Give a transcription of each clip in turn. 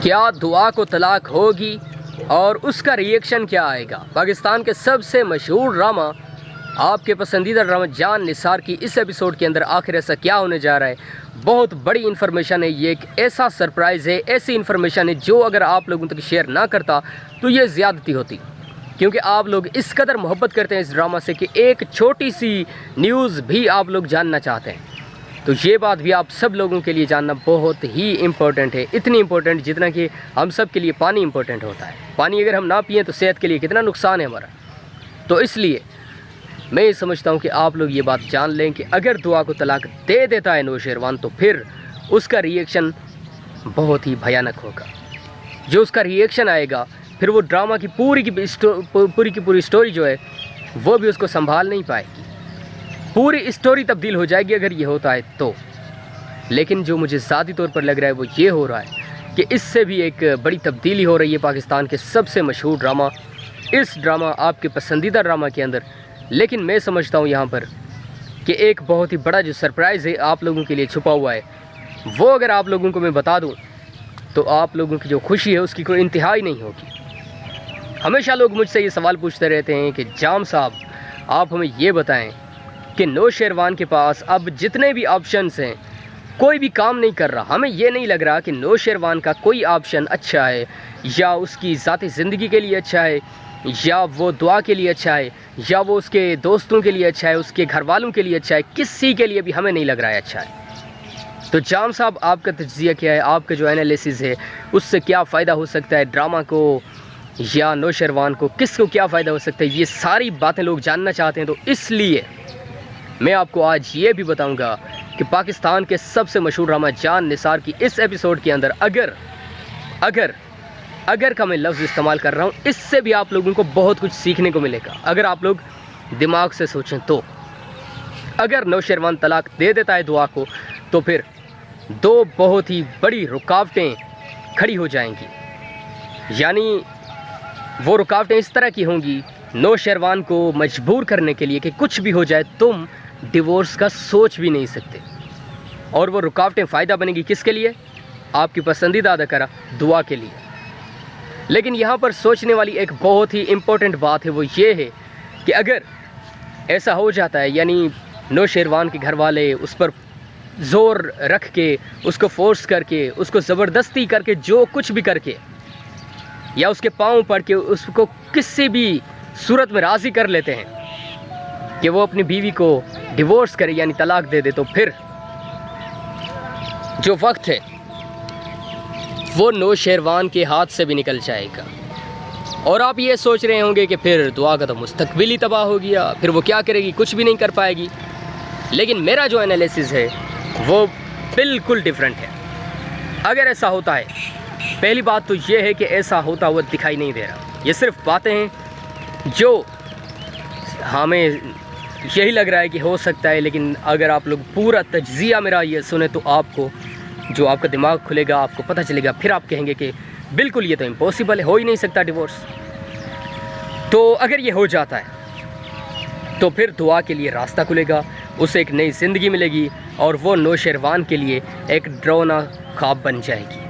क्या दुआ को तलाक होगी और उसका रिएक्शन क्या आएगा? पाकिस्तान के सबसे मशहूर ड्रामा, आपके पसंदीदा ड्रामा जान निसार की इस एपिसोड के अंदर आखिर ऐसा क्या होने जा रहा है? बहुत बड़ी इन्फॉर्मेशन है, ये एक ऐसा सरप्राइज़ है, ऐसी इन्फॉर्मेशन है जो अगर आप लोगों तक शेयर ना करता तो ये ज़्यादती होती, क्योंकि आप लोग इस कदर मोहब्बत करते हैं इस ड्रामा से कि एक छोटी सी न्यूज़ भी आप लोग जानना चाहते हैं। तो ये बात भी आप सब लोगों के लिए जानना बहुत ही इम्पोर्टेंट है, इतनी इम्पोर्टेंट जितना कि हम सब के लिए पानी इम्पोर्टेंट होता है। पानी अगर हम ना पिएँ तो सेहत के लिए कितना नुकसान है हमारा। तो इसलिए मैं ये समझता हूँ कि आप लोग ये बात जान लें कि अगर दुआ को तलाक दे देता है नौशेरवान तो फिर उसका रिएक्शन बहुत ही भयानक होगा। जो उसका रिएक्शन आएगा फिर वो ड्रामा की पूरी की पूरी स्टोरी जो है वो भी उसको संभाल नहीं पाएगी, पूरी स्टोरी तब्दील हो जाएगी अगर ये होता है तो। लेकिन जो मुझे ज़ाती तौर पर लग रहा है वो ये हो रहा है कि इससे भी एक बड़ी तब्दीली हो रही है पाकिस्तान के सबसे मशहूर ड्रामा, इस ड्रामा आपके पसंदीदा ड्रामा के अंदर। लेकिन मैं समझता हूँ यहाँ पर कि एक बहुत ही बड़ा जो सरप्राइज़ है आप लोगों के लिए छुपा हुआ है, वो अगर आप लोगों को मैं बता दूँ तो आप लोगों की जो खुशी है उसकी कोई इंतहा ही नहीं होगी। हमेशा लोग मुझसे ये सवाल पूछते रहते हैं कि जाम साहब आप हमें ये बताएं कि नौशेरवान के पास अब जितने भी ऑप्शंस हैं कोई भी काम नहीं कर रहा। हमें ये नहीं लग रहा कि नौशेरवान का कोई ऑप्शन अच्छा है, या उसकी ज़ाती ज़िंदगी के लिए अच्छा है, या वो दुआ के लिए अच्छा है, या वो उसके दोस्तों के लिए अच्छा है, उसके घर वालों के लिए अच्छा है, किसी के लिए भी हमें नहीं लग रहा है अच्छा है। तो जाम साहब आपका तज्ज़िया क्या है, आपका जो एनालिसिस है उससे क्या फ़ायदा हो सकता है ड्रामा को या नौशेरवान को, किसको क्या फ़ायदा हो सकता है, ये सारी बातें लोग जानना चाहते हैं। तो इसलिए मैं आपको आज ये भी बताऊंगा कि पाकिस्तान के सबसे मशहूर ड्रामा जान निसार की इस एपिसोड के अंदर अगर का मैं लफ्ज़ इस्तेमाल कर रहा हूँ, इससे भी आप लोगों को बहुत कुछ सीखने को मिलेगा अगर आप लोग दिमाग से सोचें तो। अगर नौशेरवान तलाक दे देता है दुआ को तो फिर दो बहुत ही बड़ी रुकावटें खड़ी हो जाएंगी, यानी वो रुकावटें इस तरह की होंगी नौशेरवान को मजबूर करने के लिए कि कुछ भी हो जाए तुम डिवोर्स का सोच भी नहीं सकते। और वो रुकावटें फ़ायदा बनेगी किसके लिए? आपकी पसंदीदा अदाकारा दुआ के लिए। लेकिन यहाँ पर सोचने वाली एक बहुत ही इम्पोर्टेंट बात है, वो ये है कि अगर ऐसा हो जाता है, यानी नौशेरवान के घर वाले उस पर ज़ोर रख के, उसको फोर्स करके, उसको ज़बरदस्ती करके, जो कुछ भी करके, या उसके पाँव पड़ के उसको किसी भी सूरत में राज़ी कर लेते हैं कि वो अपनी बीवी को डिवोर्स करे यानी तलाक दे दे, तो फिर जो वक्त है वो नौशेरवान के हाथ से भी निकल जाएगा। और आप ये सोच रहे होंगे कि फिर दुआ का तो मुस्तकबिल ही तबाह हो गया, फिर वो क्या करेगी, कुछ भी नहीं कर पाएगी। लेकिन मेरा जो एनालिसिस है वो बिल्कुल डिफरेंट है। अगर ऐसा होता है, पहली बात तो ये है कि ऐसा होता हुआ दिखाई नहीं दे रहा, ये सिर्फ बातें हैं जो हमें यही लग रहा है कि हो सकता है। लेकिन अगर आप लोग पूरा तज्ज़िया मेरा ये सुने तो आपको जो आपका दिमाग खुलेगा, आपको पता चलेगा, फिर आप कहेंगे कि बिल्कुल ये तो इम्पॉसिबल है, हो ही नहीं सकता डिवोर्स। तो अगर ये हो जाता है तो फिर दुआ के लिए रास्ता खुलेगा, उसे एक नई ज़िंदगी मिलेगी और वो नौशेरवान के लिए एक डरावना ख्वाब बन जाएगी।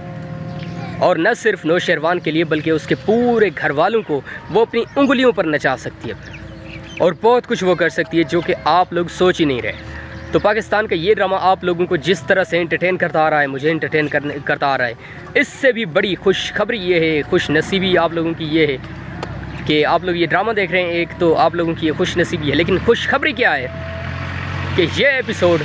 और न सिर्फ नौशेरवान के लिए बल्कि उसके पूरे घर वालों को वो अपनी उंगलियों पर नचा सकती है और बहुत कुछ वो कर सकती है जो कि आप लोग सोच ही नहीं रहे। तो पाकिस्तान का ये ड्रामा आप लोगों को जिस तरह से एंटरटेन करता आ रहा है, मुझे एंटरटेन करता आ रहा है, इससे भी बड़ी खुशखबरी ये है, खुश नसीबी आप लोगों की ये है कि आप लोग ये ड्रामा देख रहे हैं। एक तो आप लोगों की ये खुश नसीबी है, लेकिन खुशखबरी क्या है कि ये एपिसोड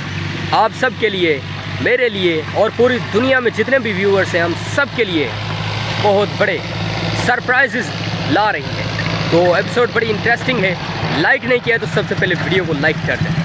आप सब के लिए, मेरे लिए और पूरी दुनिया में जितने भी व्यूअर्स हैं हम सब के लिए बहुत बड़े सरप्राइजेस ला रही है। तो एपिसोड बड़ी इंटरेस्टिंग है। लाइक नहीं किया तो सबसे पहले वीडियो को लाइक कर दें।